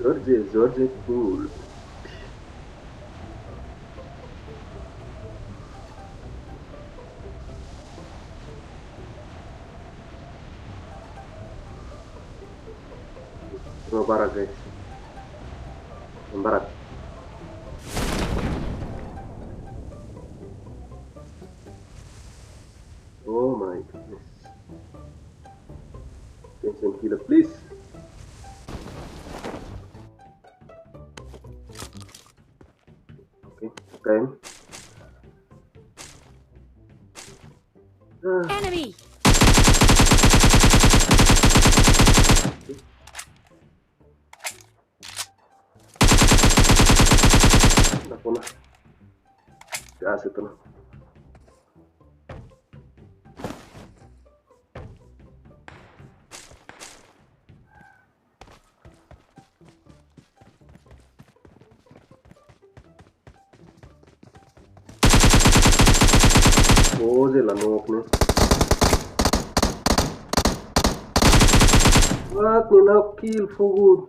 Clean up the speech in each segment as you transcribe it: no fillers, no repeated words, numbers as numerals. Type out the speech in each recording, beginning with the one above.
George Pool. Semua barat guys, yang barat. Oh my goodness. Attention killer please. Oke, keren. Enemy! Ako na. Si Asset na. Pose la nok ne. What ni na kill for good.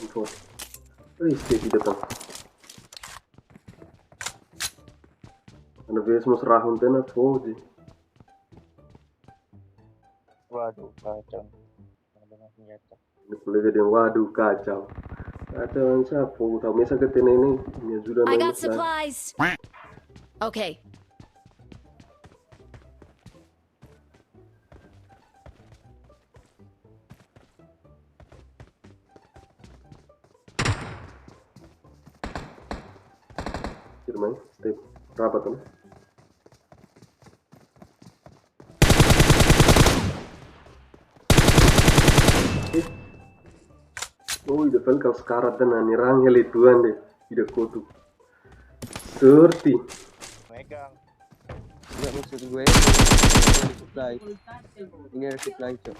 Info. Stay datang. Ano vez mas rahon din na Foji. Waduh, kacau. Dengan senjata. Boleh jadi waduh kacau. Kacau siapa? Tahu mesa ketin ini ya sudah I got nangis lah. supplies! Okay. Firman, step rapat kan? Oh, ide fel kau sekarat dan nirang heli tuan deh, ide kotu. Serti. Megang. Enggak maksud gue supply. Ini ada supply cok.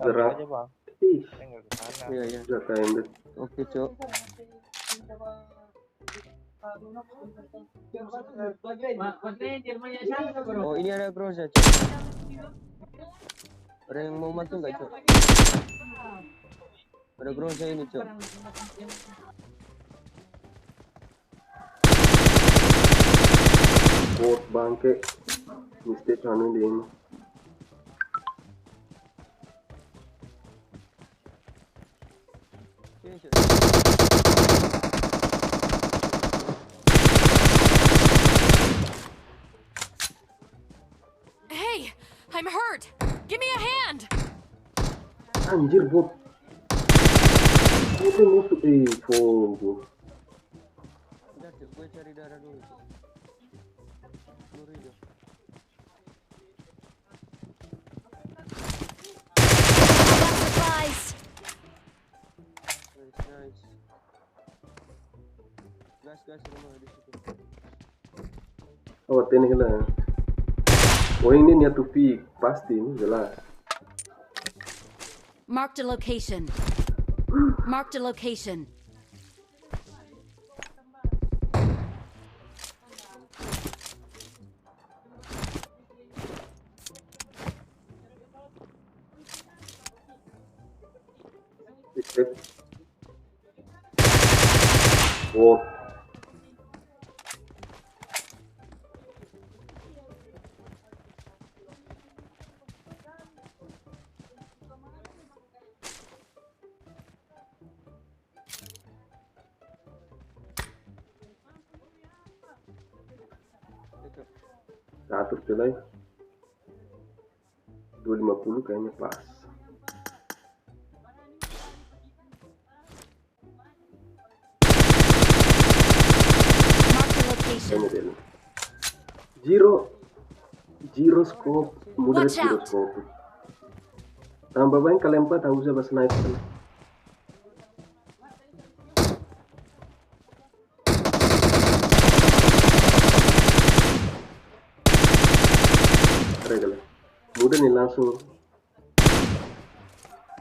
Gerak. aja bang. Ih, Saya nggak ke sana. Iya iya. udah kayak deh. Oke cok. Oh ini ada Groza cok. Ada yang mau bantu nggak cok? Ada Groza ini cok. Bot bangke, mistake anu di ini. Sini cok. Hey! I'm hurt! Give me a hand! Anjir bot. Itu musuh fogo. Udah cok, gue cari darah dulu cok. Peluru hijau. I got supplies! Nice. Gas rumah di situ. Oh, ini lah. Oh ini niat tupi pasti ini jelas. Marked a location. Marked a location. Oh. Satu selai 250 kayaknya pas. Marked a location. Kayaknya dia. Gyroscope, mudah Watch out. gyroscope. Tambah banyak kalian 4 tahu saya bahasa sniper. regala. Mudah nih langsung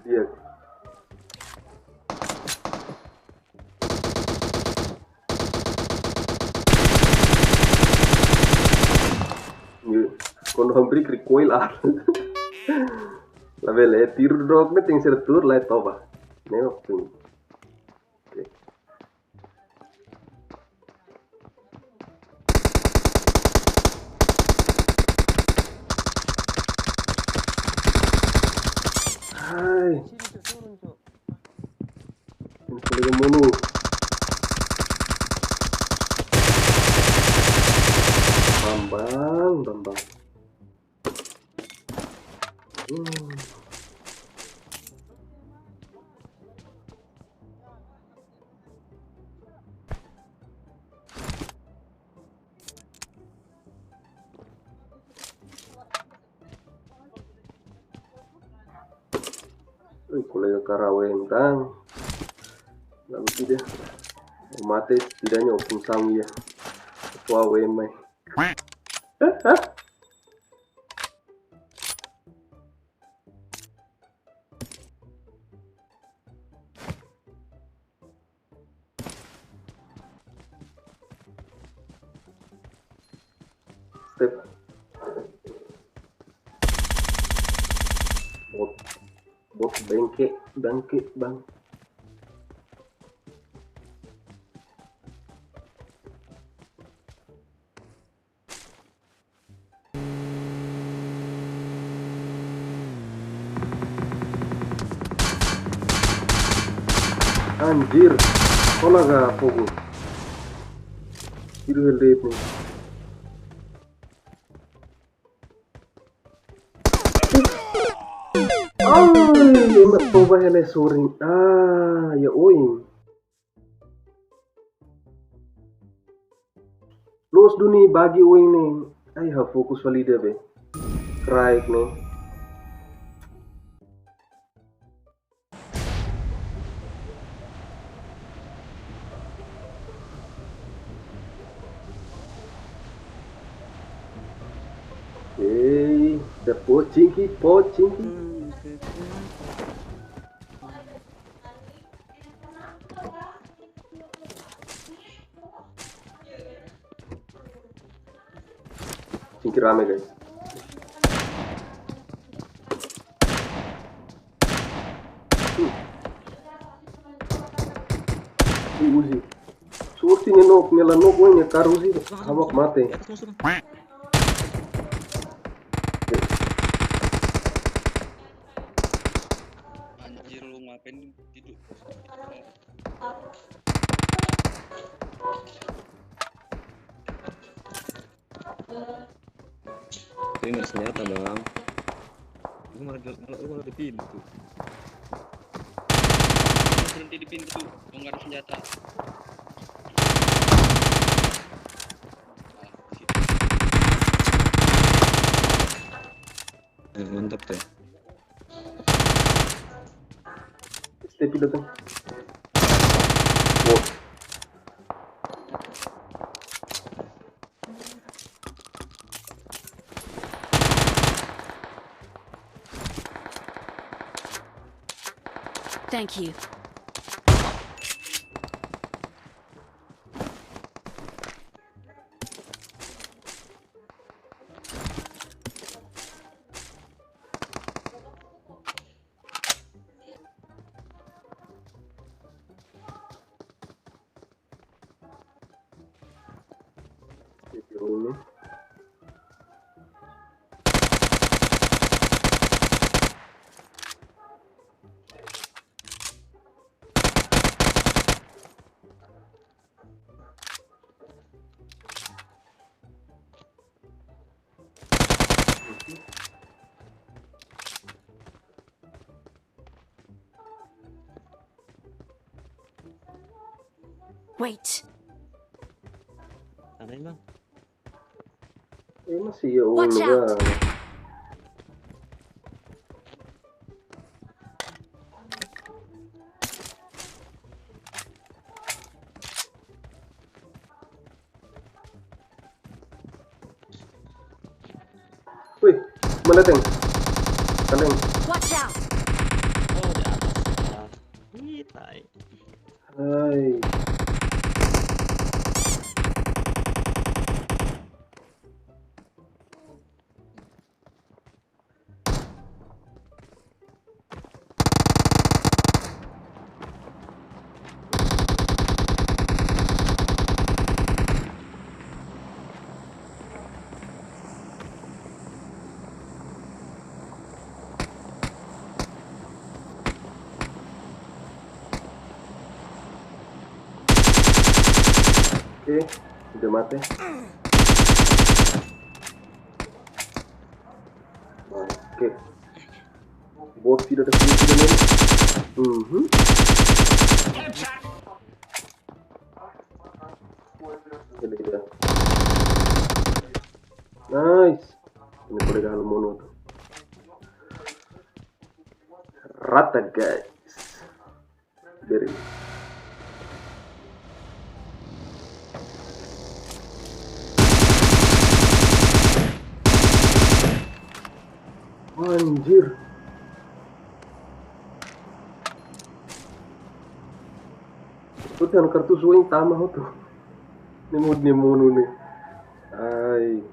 dia. Quando abrir recoil ah. La bella tiro dog ne ting ser tur lai toba. Ne opting. Okay. Hai, Sini cok, turun cok. ini kolega monu. Bambang. Kolega Karawen kan, lalu tidak, mate setidaknya opung sang ya, tua wemai. Step, bot bangke bang. Anjir, konaga fogo. Hiru heldet nih. Ay, mattoba hele soring. Ah, ya oing. Los duni bagi oing nih. Ay, ha fokus valida be. Kraik nih. Oke, the pochinki. Cingki rame guys. Uzi. Surti nenok nyelanok wanya karuzi hamak mate. Anjir lu ngapain tidur? Itu nggak senjata bang. Gue malah di pintu. Berhenti di pintu, lu nggak ada senjata. Mantap teh. Step datang. Wow. Thank you. Ini. Wait. Tandain bang. Masih ya Watch out. bang. Wih, Mana Teng? Kaleng. Watch out! Oh, di atas. Ih, tai. Hai. Oke, udah mati. Oke. Bot tidak ada sini tidak nih. Jadi kita. Nice. Ini boleh kalau mono tuh. Rata guys. Dari. Anjir. Itu kan kartu swing tama tuh. Nemo nih. Ay.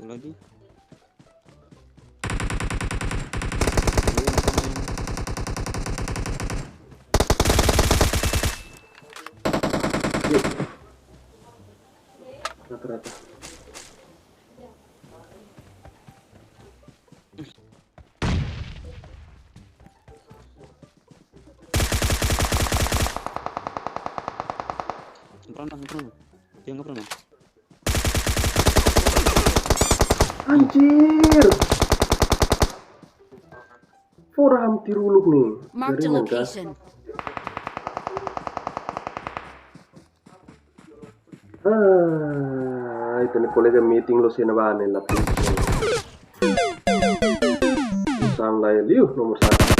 Satu lagi. Rata-rata. Sempurna. Dia nggak pernah. Anjir. Foram tiruluk nih. Marked a Jaringan, Kak. location. Itu nih kolega meeting lo sih nabane lah. Sang lain liu nomor 1.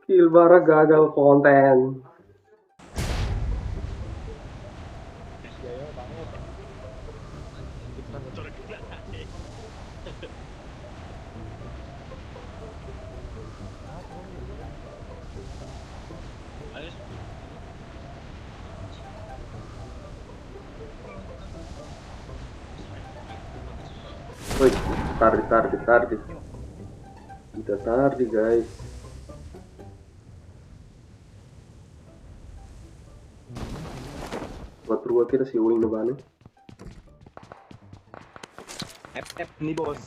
Kilbara gagal konten. Woi, tardi. Kita tardi guys. Buat ruang kita si Wing nabane. F nih bos.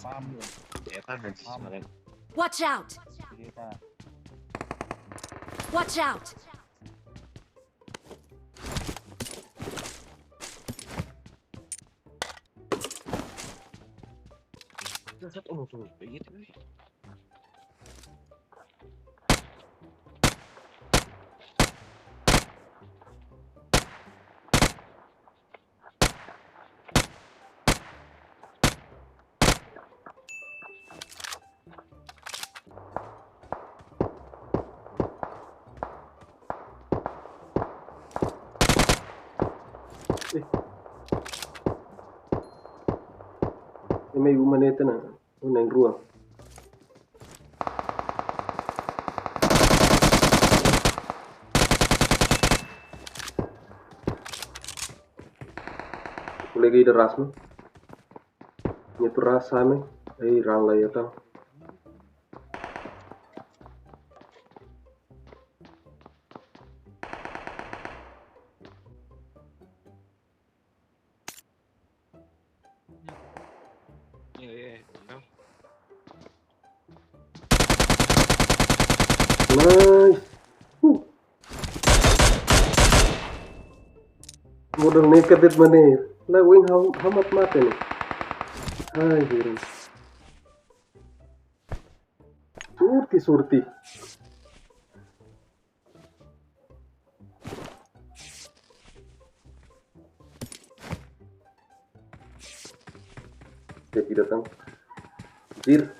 Etan nanti kemarin. Watch out! Kita. Watch out! Satu tuh, begitu. May umaneta na. Unang ruang. Lagi deras nih. Itu rasanya. Rang lah ya tau. Iya. Nice. modal nekat dit maneh. Laguin hamat mata nih. Hai biru. Surti. Jadi datang. Bir.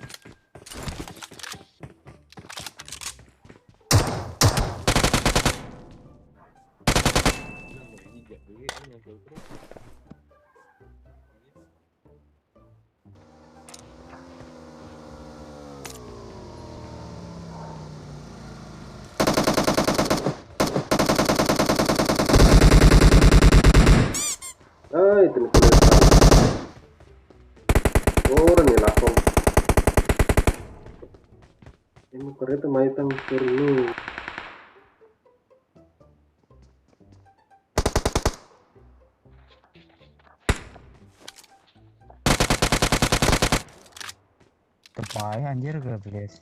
Itu nih orang nih lapor. Ini kereta maitang perlu. Terpakai anjir gue guys.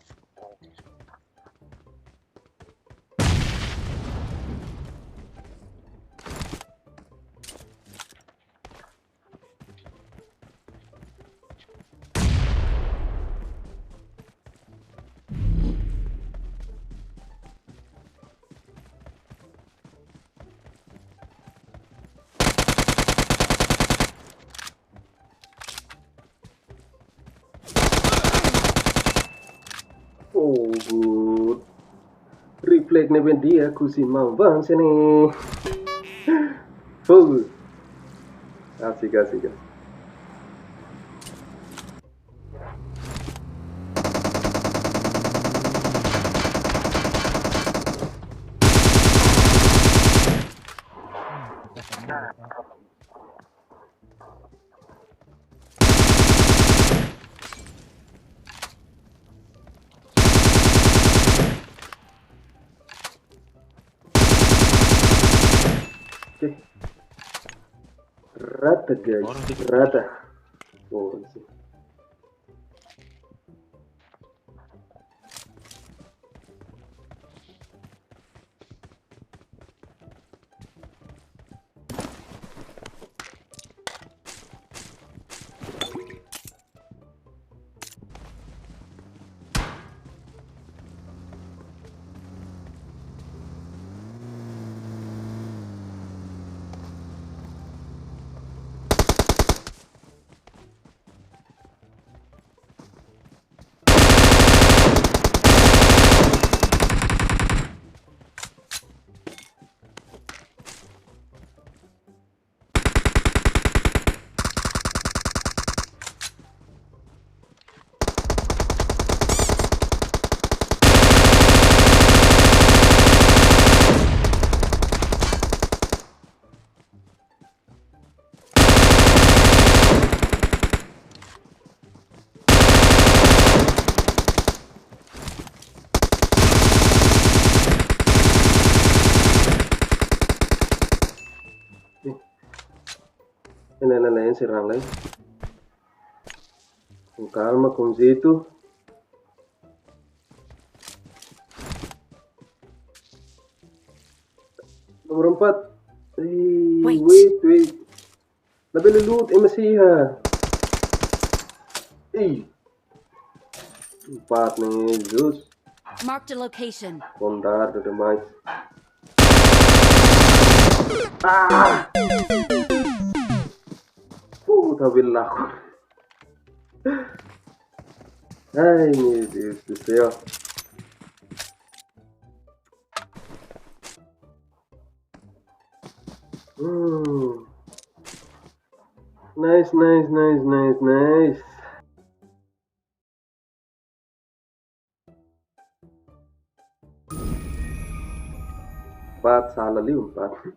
Oh good. Refleks nih ben dia aku sih mau bang sini. Fokus. Asik. Rata guys, rata. Oh, sih. Ini serang lagi. Com calma, com jeito. Nomor 4. Wait. Label loot, masih ha. 4 nih, Zeus. Marked a location. Bondar demais. Puta billah. Ai, meu Deus do céu. Nice. Empat, salah ali, 4.